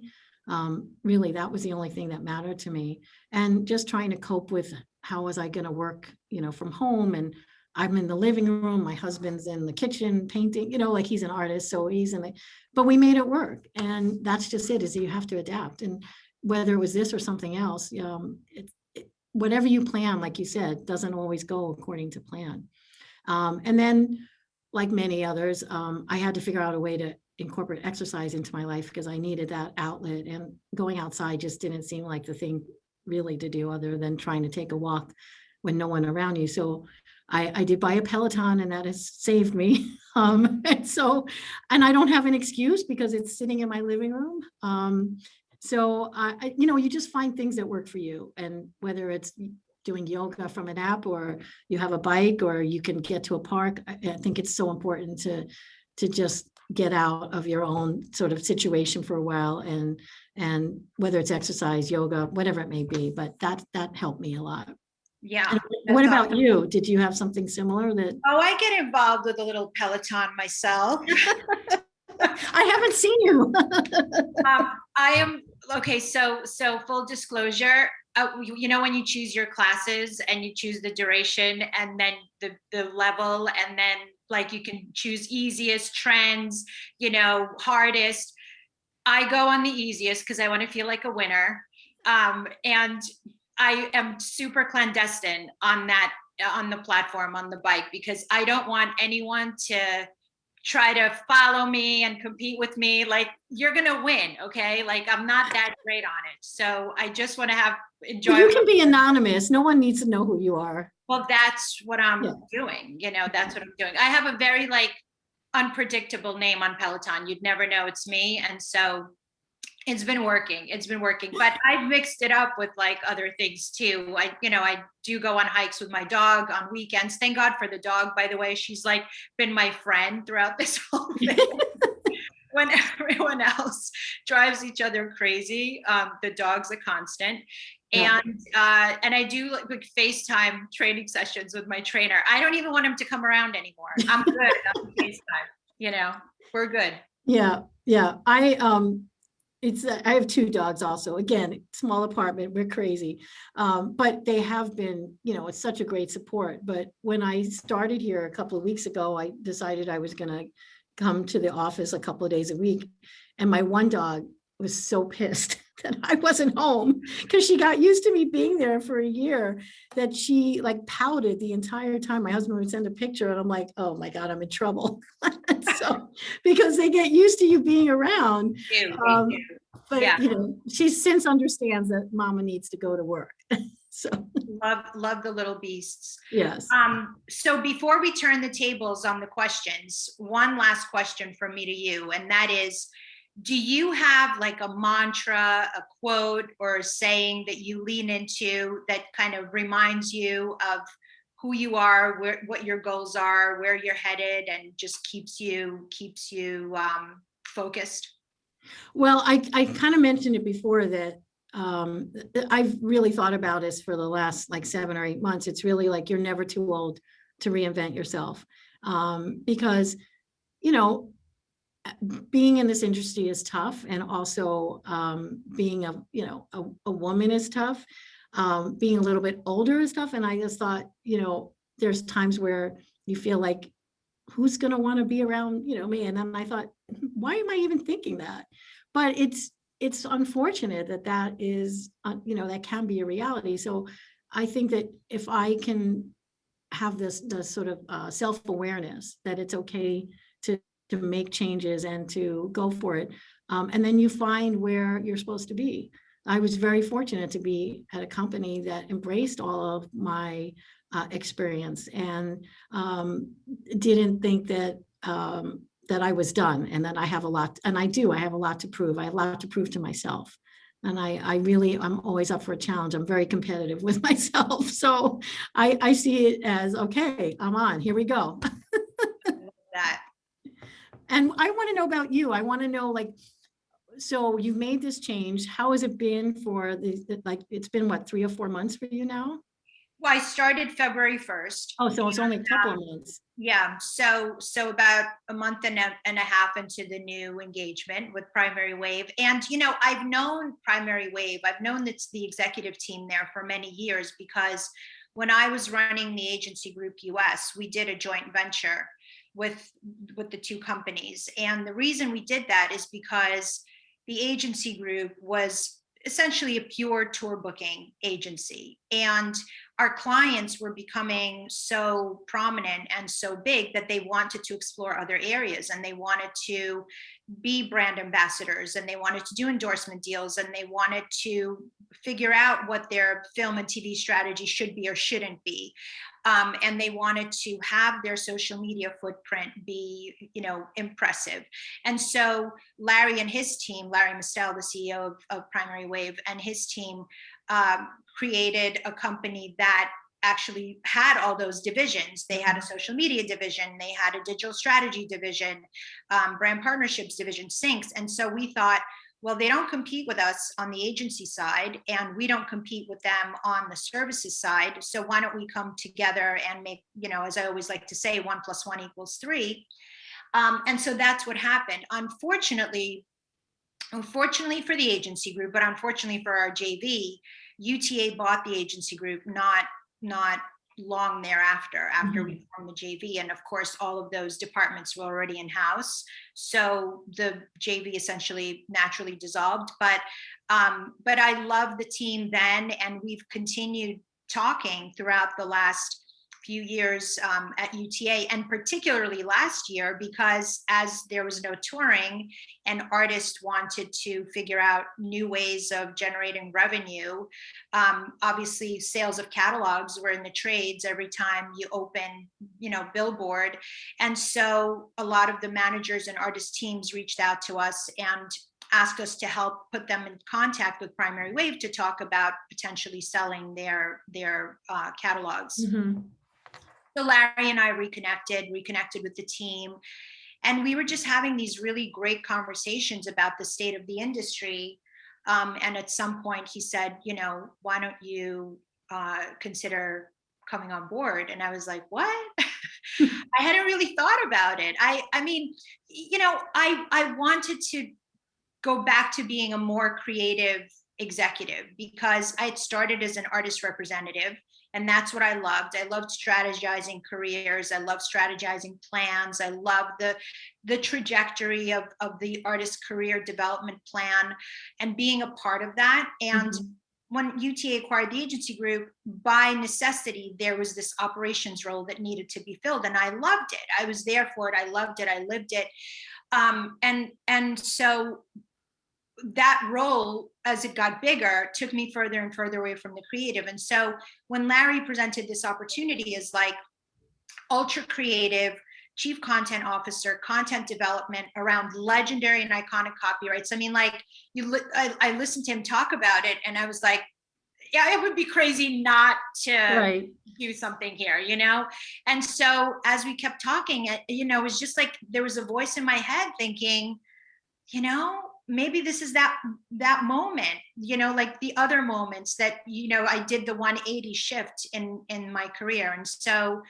really, that was the only thing that mattered to me. And just trying to cope with how was I going to work, from home. And I'm in the living room, my husband's in the kitchen painting, like he's an artist, so but we made it work. And that's just it, is you have to adapt. And whether it was this or something else, whatever you plan, like you said, doesn't always go according to plan. And then, like many others, I had to figure out a way to incorporate exercise into my life because I needed that outlet, and going outside just didn't seem like the thing really to do other than trying to take a walk when no one around you. So I did buy a Peloton, and that has saved me. And I don't have an excuse because it's sitting in my living room. So you just find things that work for you, and whether it's doing yoga from an app, or you have a bike, or you can get to a park. I think it's so important to just get out of your own sort of situation for a while, and whether it's exercise, yoga, whatever it may be, but that helped me a lot. Yeah. And what about you? Did you have something similar that? Oh, I get involved with a little Peloton myself. I haven't seen you. I am, okay, so full disclosure, when you choose your classes and you choose the duration and then the level, and then like you can choose easiest, trends, hardest. I go on the easiest because I want to feel like a winner. And I am super clandestine on the platform, on the bike, because I don't want anyone to try to follow me and compete with me. Like, you're going to win. Okay. Like, I'm not that great on it. So I just want to enjoy. You can be anonymous. No one needs to know who you are. Well, that's what I'm doing. That's what I'm doing. I have a very unpredictable name on Peloton. You'd never know it's me. And so it's been working. But I've mixed it up with like other things too. I do go on hikes with my dog on weekends. Thank God for the dog, by the way. She's like been my friend throughout this whole thing. When everyone else drives each other crazy, the dog's a constant. Yeah. And I do like FaceTime training sessions with my trainer. I don't even want him to come around anymore. I'm good on FaceTime. We're good. Yeah. I have two dogs also. Again, small apartment, we're crazy. But they have been, it's such a great support. But when I started here a couple of weeks ago, I decided I was going to come to the office a couple of days a week. And my one dog was so pissed that I wasn't home because she got used to me being there for a year that she like pouted the entire time. My husband would send a picture and I'm like, oh my God, I'm in trouble. So, because they get used to you being around. But Yeah. She since understands that mama needs to go to work. So love the little beasts. yes. So before we turn the tables on the questions, one last question from me to you, and that is, do you have like a mantra, a quote, or a saying that you lean into that kind of reminds you of who you are, what your goals are, where you're headed, and just keeps you focused? Well, I kind of mentioned it before that I've really thought about this for the last like 7 or 8 months. It's really like you're never too old to reinvent yourself, because being in this industry is tough, and also being a woman is tough. Being a little bit older is tough, and I just thought there's times where you feel like, who's going to want to be around me? And then I thought, why am I even thinking that? But it's unfortunate that is that can be a reality. So I think that if I can have this sort of self-awareness that it's okay to make changes and to go for it, and then you find where you're supposed to be. I was very fortunate to be at a company that embraced all of my experience and didn't think that that I was done, and that I have a lot, and I have a lot to prove. I have a lot to prove to myself. And I'm always up for a challenge. I'm very competitive with myself. So I see it as, okay, I'm on, here we go. That. And I want to know about you. I want to know, like, so you've made this change. How has it been for it's been what, 3 or 4 months for you now? Well, I started February 1st. Oh, so it's only a couple of months. Yeah. So about a month and a half into the new engagement with Primary Wave. And, I've known Primary Wave. I've known it's the executive team there for many years, because when I was running the agency group US, we did a joint venture with the two companies. And the reason we did that is because the agency group was essentially a pure tour booking agency. And our clients were becoming so prominent and so big that they wanted to explore other areas, and they wanted to be brand ambassadors, and they wanted to do endorsement deals, and they wanted to figure out what their film and TV strategy should be or shouldn't be. And they wanted to have their social media footprint be, impressive. And so Larry and his team, Larry Mistel, the CEO of Primary Wave, and his team created a company that actually had all those divisions. They had a social media division, they had a digital strategy division, brand partnerships division, Syncs. And so we thought, well, they don't compete with us on the agency side, and we don't compete with them on the services side. So why don't we come together and make, as I always like to say, 1 + 1 = 3. And so that's what happened. Unfortunately for the agency group, but unfortunately for our JV, UTA bought the agency group not long thereafter, after we formed the JV. And of course, all of those departments were already in-house. So the JV essentially naturally dissolved. But I love the team then, and we've continued talking throughout the last few years at UTA, and particularly last year, because as there was no touring and artists wanted to figure out new ways of generating revenue. Obviously, sales of catalogs were in the trades every time you open, Billboard. And so a lot of the managers and artist teams reached out to us and asked us to help put them in contact with Primary Wave to talk about potentially selling their catalogs. Mm-hmm. So Larry and I reconnected with the team, and we were just having these really great conversations about the state of the industry. And at some point he said, why don't you consider coming on board? And I was like, what? I hadn't really thought about it. I mean, I wanted to go back to being a more creative executive, because I had started as an artist representative, and that's what I loved. I loved strategizing careers. I loved strategizing plans. I loved the trajectory of the artist career development plan and being a part of that. And when UTA acquired the agency group, by necessity, there was this operations role that needed to be filled. And I loved it. I was there for it. I loved it. I lived it. And so that role, as it got bigger, took me further and further away from the creative. And so when Larry presented this opportunity as like ultra creative chief content officer, content development around legendary and iconic copyrights, I mean, like I listened to him talk about it, and I was like, yeah, it would be crazy not to do something here, And so as we kept talking, it was just like there was a voice in my head thinking, maybe this is that moment, like the other moments that, I did the 180 shift in my career. And so,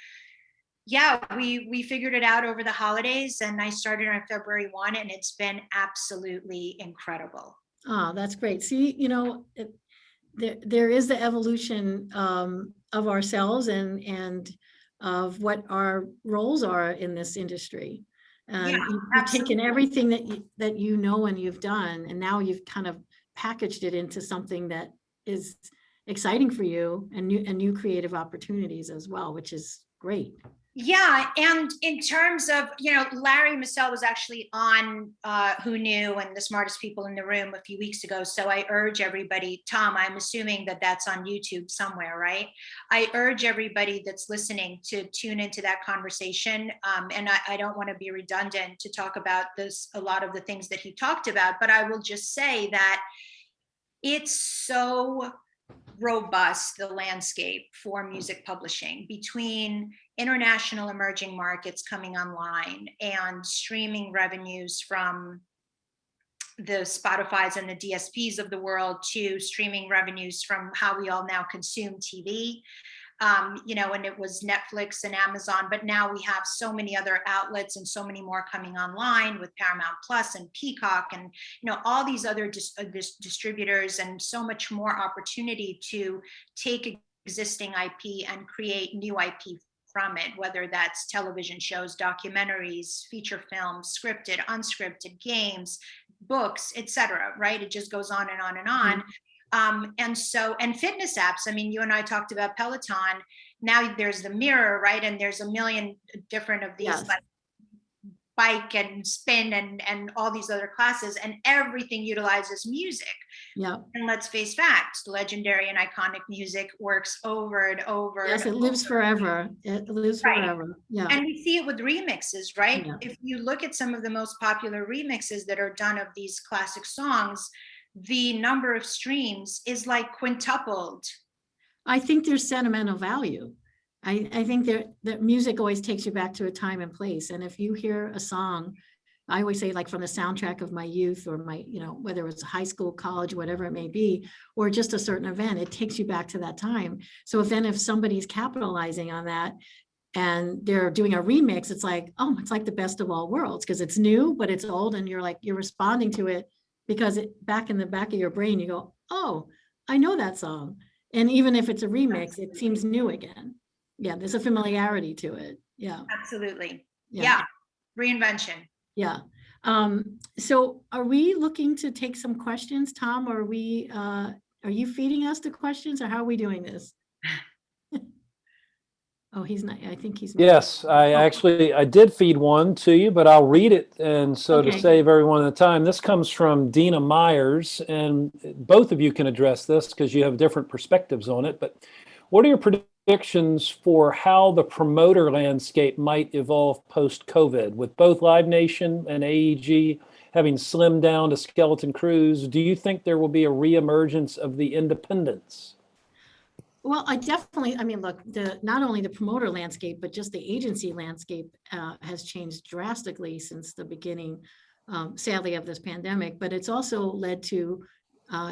yeah, we figured it out over the holidays, and I started on February 1, and it's been absolutely incredible. Oh, that's great. See, there is the evolution of ourselves and of what our roles are in this industry. And you've taken everything that you know and you've done, and now you've kind of packaged it into something that is exciting for you, and new creative opportunities as well, which is great. Yeah, and in terms of, Larry Massell was actually on Who Knew and the Smartest People in the Room a few weeks ago. So I urge everybody, Tom, I'm assuming that that's on YouTube somewhere, right? I urge everybody that's listening to tune into that conversation. And I don't want to be redundant to talk about a lot of the things that he talked about, but I will just say that it's so robust, the landscape for music publishing, between international emerging markets coming online and streaming revenues from the Spotifys and the DSPs of the world, to streaming revenues from how we all now consume TV. And it was Netflix and Amazon, but now we have so many other outlets and so many more coming online with Paramount Plus and Peacock and, all these other distributors, and so much more opportunity to take existing IP and create new IP from it, whether that's television shows, documentaries, feature films, scripted, unscripted, games, books, etc. Right? It just goes on and on and on. And fitness apps. I mean, you and I talked about Peloton. Now there's the Mirror, right? And there's a million different of these, like bike and spin and all these other classes, and everything utilizes music. Yeah. And let's face facts, legendary and iconic music works over and over. Yes, it lives forever. It lives forever. Yeah. And we see it with remixes, right? Yeah. If you look at some of the most popular remixes that are done of these classic songs, the number of streams is like quintupled. I think there's sentimental value. I think that music always takes you back to a time and place. And if you hear a song, I always say, like, from the soundtrack of my youth, or my, whether it was high school, college, whatever it may be, or just a certain event, it takes you back to that time. So if somebody's capitalizing on that and they're doing a remix, it's like, oh, it's like the best of all worlds, because it's new, but it's old, and you're responding to it because back in the back of your brain, you go, oh, I know that song. And even if it's a remix, it seems new again. Yeah, there's a familiarity to it. Yeah. Absolutely. Yeah. Reinvention. Yeah. So are we looking to take some questions, Tom? Or are you feeding us the questions, or how are we doing this? Oh, he's not, I think he's. Yes, I did feed one to you, but I'll read it. And so to Okay. save everyone the time, this comes from Dina Myers, and both of you can address this because you have different perspectives on it. But what are your predictions for how the promoter landscape might evolve post-COVID with both Live Nation and AEG having slimmed down to skeleton crews? Do you think there will be a reemergence of the independents? Well, I mean, look, not only the promoter landscape, but just the agency landscape has changed drastically since the beginning, sadly, of this pandemic. But it's also led to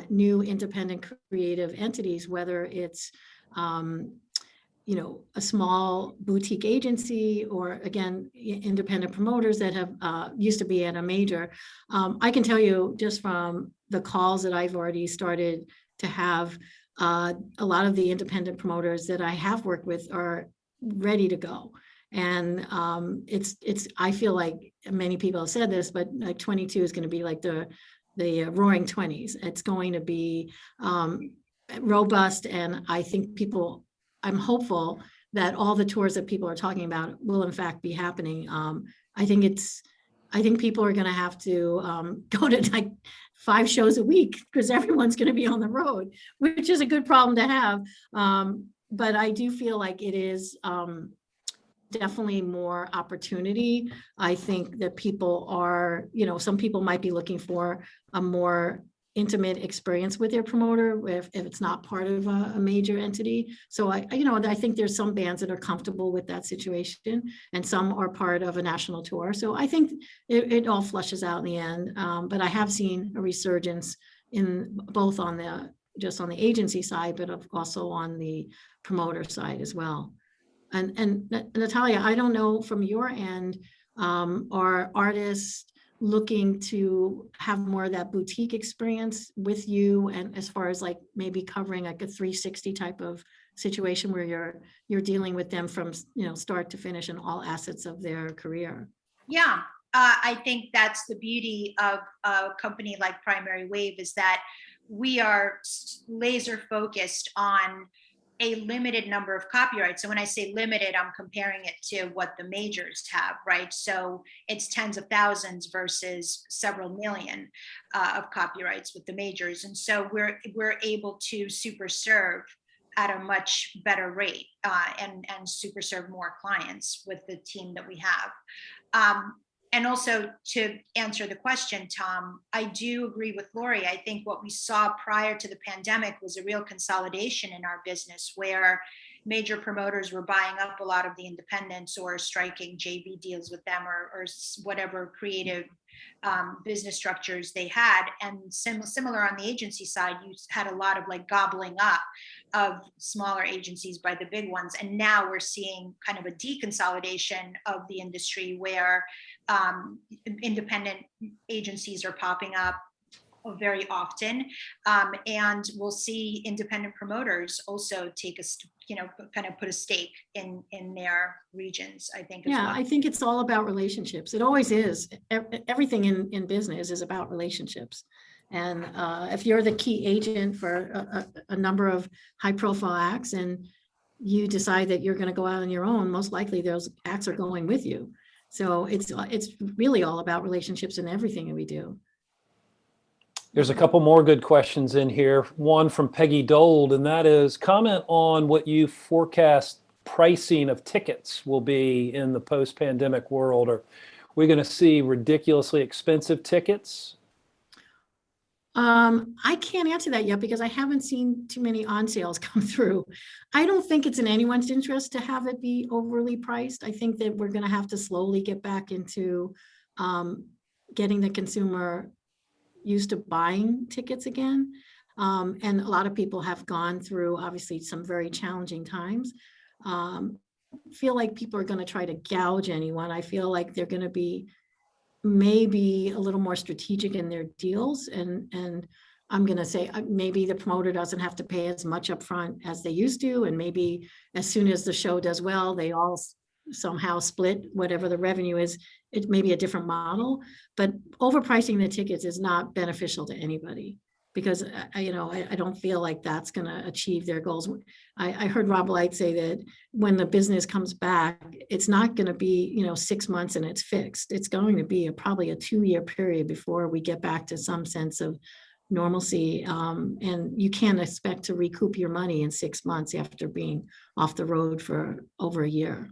new independent creative entities, whether it's a small boutique agency or, again, independent promoters that have used to be at a major. I can tell you just from the calls that I've already started to have, a lot of the independent promoters that I have worked with are ready to go. And I feel like many people have said this, but like 22 is going to be like the roaring 20s. It's going to be robust. And I think I'm hopeful that all the tours that people are talking about will in fact be happening. I think people are going to have to go to like 5 shows a week because everyone's going to be on the road, which is a good problem to have. But I do feel like it is definitely more opportunity. I think that people are, some people might be looking for a more intimate experience with their promoter if it's not part of a major entity. So I think there's some bands that are comfortable with that situation and some are part of a national tour. So I think it all flushes out in the end. But I have seen a resurgence in both just on the agency side, but also on the promoter side as well. And Natalia, I don't know from your end, are artists looking to have more of that boutique experience with you, and as far as like maybe covering like a 360 type of situation where you're dealing with them from start to finish in all assets of their career? Yeah, I think that's the beauty of a company like Primary Wave, is that we are laser focused on a limited number of copyrights. So when I say limited, I'm comparing it to what the majors have, right? So it's tens of thousands versus several million of copyrights with the majors. And so we're able to super serve at a much better rate and super serve more clients with the team that we have. And also, to answer the question, Tom, I do agree with Laurie. I think what we saw prior to the pandemic was a real consolidation in our business where major promoters were buying up a lot of the independents or striking JV deals with them or whatever creative business structures they had. And similar on the agency side, you had a lot of like gobbling up of smaller agencies by the big ones. And now we're seeing kind of a deconsolidation of the industry where independent agencies are popping up very often, and we'll see independent promoters also take kind of put a stake in their regions, I think. Yeah, I think it's all about relationships. It always is. Everything in business is about relationships. And if you're the key agent for a number of high profile acts and you decide that you're going to go out on your own, most likely those acts are going with you. So it's really all about relationships in everything that we do. There's a couple more good questions in here. One from Peggy Dold, and that is comment on what you forecast pricing of tickets will be in the post-pandemic world. Are we going to see ridiculously expensive tickets? I can't answer that yet because I haven't seen too many on sales come through. I don't think it's in anyone's interest to have it be overly priced. I think that we're going to have to slowly get back into getting the consumer used to buying tickets again. And a lot of people have gone through obviously some very challenging times. Feel like people are going to try to gouge anyone. I feel like they're going to be maybe a little more strategic in their deals. And I'm going to say maybe the promoter doesn't have to pay as much upfront as they used to. And maybe as soon as the show does well, they all somehow split whatever the revenue is. It may be a different model, but overpricing the tickets is not beneficial to anybody. because I don't feel like that's going to achieve their goals. I heard Rob Light say that when the business comes back, it's not going to be 6 months and it's fixed. It's going to be probably a 2-year period before we get back to some sense of normalcy. And you can't expect to recoup your money in 6 months after being off the road for over a year.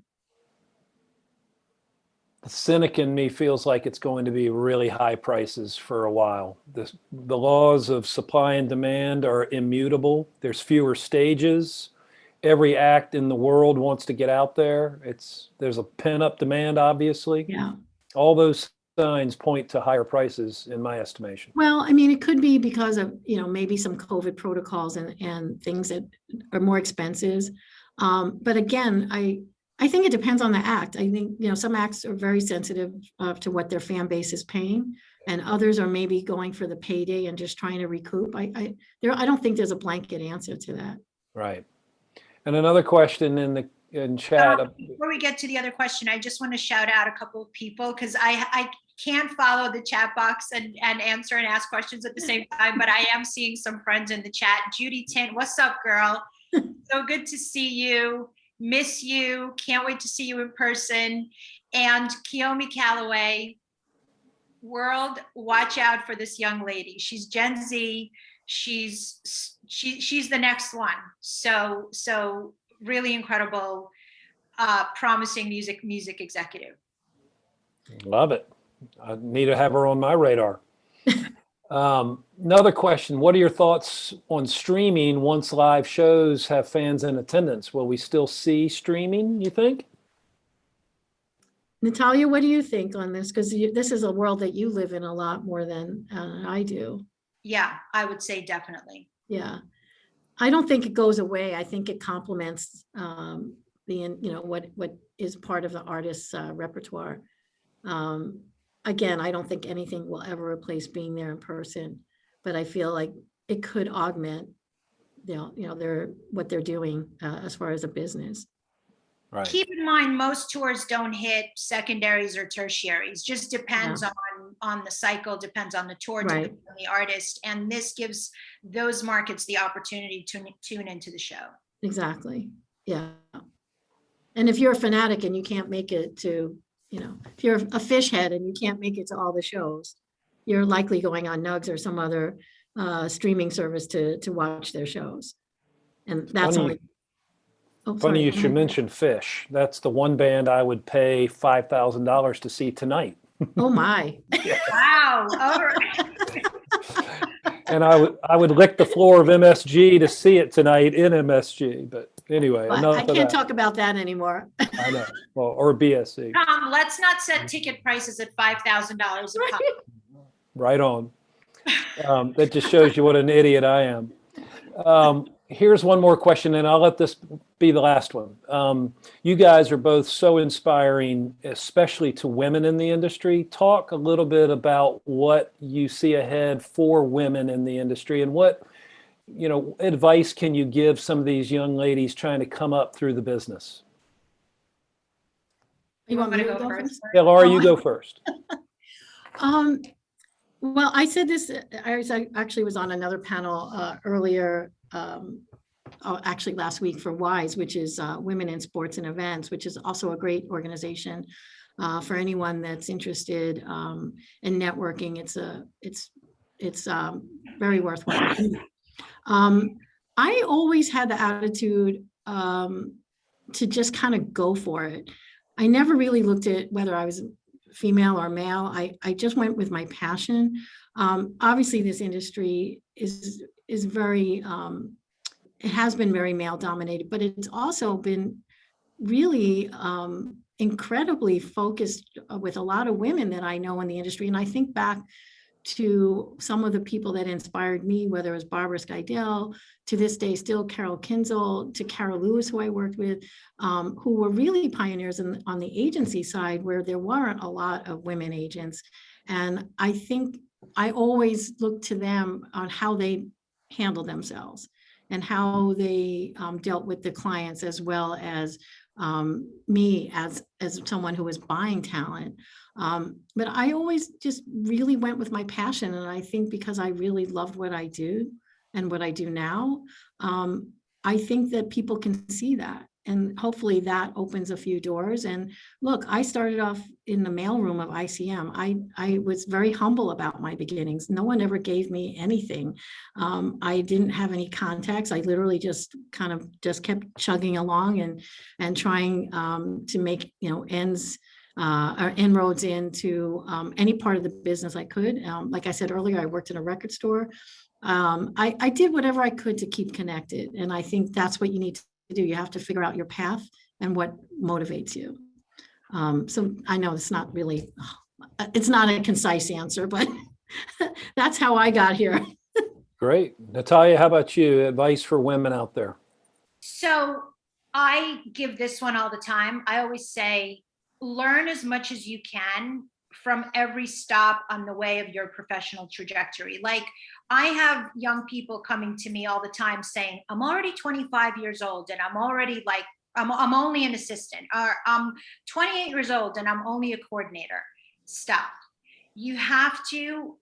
The cynic in me feels like it's going to be really high prices for a while. The laws of supply and demand are immutable. There's fewer stages. Every act in the world wants to get out there. There's a pent-up demand, obviously. Yeah. All those signs point to higher prices, in my estimation. Well, I mean, it could be because of, maybe some COVID protocols and things that are more expensive. But again, I think it depends on the act. I think, some acts are very sensitive to what their fan base is paying, and others are maybe going for the payday and just trying to recoup. I don't think there's a blanket answer to that. Right. And another question in chat. Before we get to the other question, I just want to shout out a couple of people, because I can't follow the chat box and answer and ask questions at the same time, but I am seeing some friends in the chat. Judy Tint, what's up, girl? So good to see you. Miss you. Can't wait to see you in person. And Kiyomi Calloway, world, watch out for this young lady. She's Gen Z. She's the next one. So really incredible, promising music executive. Love it. I need to have her on my radar. Another question. What are your thoughts on streaming once live shows have fans in attendance? Will we still see streaming, you think? Natalia, what do you think on this? Because this is a world that you live in a lot more than I do. Yeah, I would say definitely. Yeah. I don't think it goes away. I think it complements what is part of the artist's repertoire. Again, I don't think anything will ever replace being there in person, but I feel like it could augment, what they're doing as far as a business. Right. Keep in mind, most tours don't hit secondaries or tertiaries. Just depends on the cycle, depends on the tour, depends on the artist, and this gives those markets the opportunity to tune into the show. Exactly. Yeah. And if you're a fanatic and you can't make it to, if you're a fish head and you can't make it to all the shows, you're likely going on Nugs or some other streaming service to watch their shows. And that's only. Funny you should mention Fish. That's the one band I would pay $5,000 to see tonight. Oh my! Yeah. Wow! All right. And I would lick the floor of MSG to see it tonight in MSG. But anyway, I can't talk about that anymore. I know. Well, or BSC. Tom, let's not set ticket prices at $5,000 a pop. Right on. That just shows you what an idiot I am. Here's one more question, and I'll let this be the last one. You guys are both so inspiring, especially to women in the industry. Talk a little bit about what you see ahead for women in the industry, and what advice can you give some of these young ladies trying to come up through the business? You want me to go first? Yeah, Laurie, you go first. Well, I said this, I actually was on another panel earlier, actually last week for WISE, which is Women in Sports and Events, which is also a great organization for anyone that's interested in networking. It's very worthwhile. I always had the attitude to just kind of go for it. I never really looked at whether I was female or male. I just went with my passion. Obviously, this industry is very, it has been very male dominated, but it's also been really incredibly focused with a lot of women that I know in the industry. And I think back to some of the people that inspired me, whether it was Barbara Skydell, to this day still Carol Kinzel, to Carol Lewis, who I worked with, who were really pioneers on the agency side where there weren't a lot of women agents. And I think I always looked to them on how they handled themselves and how they dealt with the clients, as well as me as someone who was buying talent. But I always just really went with my passion. And I think because I really loved what I do and what I do now, I think that people can see that. And hopefully that opens a few doors. And look, I started off in the mailroom of ICM. I was very humble about my beginnings. No one ever gave me anything. I didn't have any contacts. I literally just kind of just kept chugging along and trying to make, ends or inroads into any part of the business I could. Like I said earlier, I worked in a record store. I did whatever I could to keep connected. And I think that's what you need to do. You have to figure out your path and what motivates you. So I know it's not a concise answer, but that's how I got here. Great. Natalia, how about you? Advice for women out there? So I give this one all the time. I always say, learn as much as you can from every stop on the way of your professional trajectory. Like, I have young people coming to me all the time saying, I'm already 25 years old and I'm already like, I'm only an assistant, or I'm 28 years old and I'm only a coordinator. Stop. You have to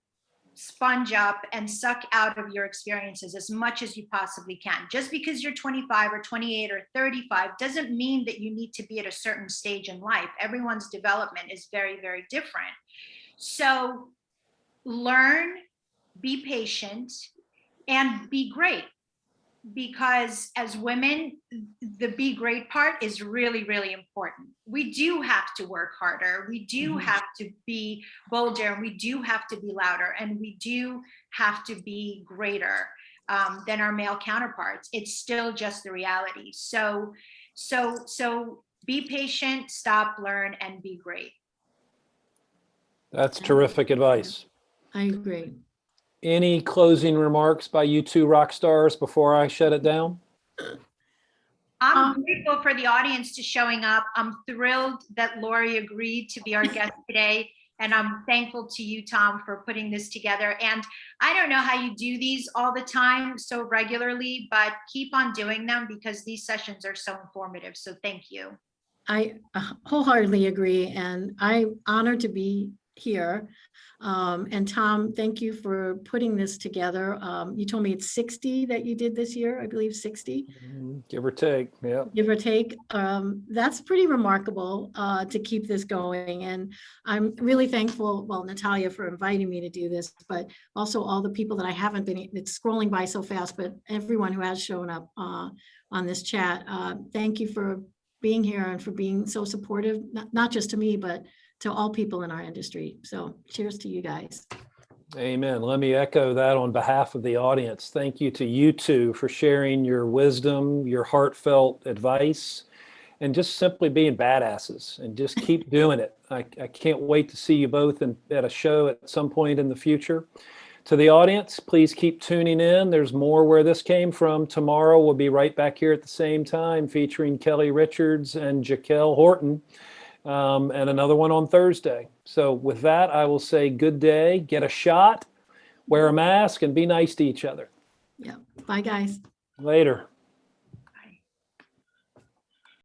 sponge up and suck out of your experiences as much as you possibly can. Just because you're 25 or 28 or 35 doesn't mean that you need to be at a certain stage in life. Everyone's development is very, very different. So learn, be patient, and be great. Because as women, the be great part is really, really important. We do have to work harder. We do have to be bolder, and we do have to be louder, and we do have to be greater than our male counterparts. It's still just the reality. So be patient, stop, learn, and be great. That's terrific advice. I agree. Any closing remarks by you two rock stars before I shut it down? I'm grateful for the audience to showing up. I'm thrilled that Laurie agreed to be our guest today. And I'm thankful to you, Tom, for putting this together. And I don't know how you do these all the time so regularly, but keep on doing them because these sessions are so informative. So thank you. I wholeheartedly agree. And I'm honored to be here. And Tom, thank you for putting this together. You told me it's 60 that you did this year, I believe 60. Give or take, yeah. Give or take. That's pretty remarkable to keep this going. And I'm really thankful, well, Natalia, for inviting me to do this, but also all the people that I haven't been, it's scrolling by so fast, but everyone who has shown up on this chat. Thank you for being here and for being so supportive, not just to me, but to all people in our industry. So cheers to you guys. Amen. Let me echo that on behalf of the audience. Thank you to you two for sharing your wisdom, your heartfelt advice, and just simply being badasses and just keep doing it. I can't wait to see you both at a show at some point in the future. To the audience, please keep tuning in. There's more Where This Came From. Tomorrow we'll be right back here at the same time featuring Kelly Richards and Jaquel Horton. And another one on Thursday. So with that, I will say good day, get a shot, wear a mask, and be nice to each other. Yeah. Bye, guys. Later.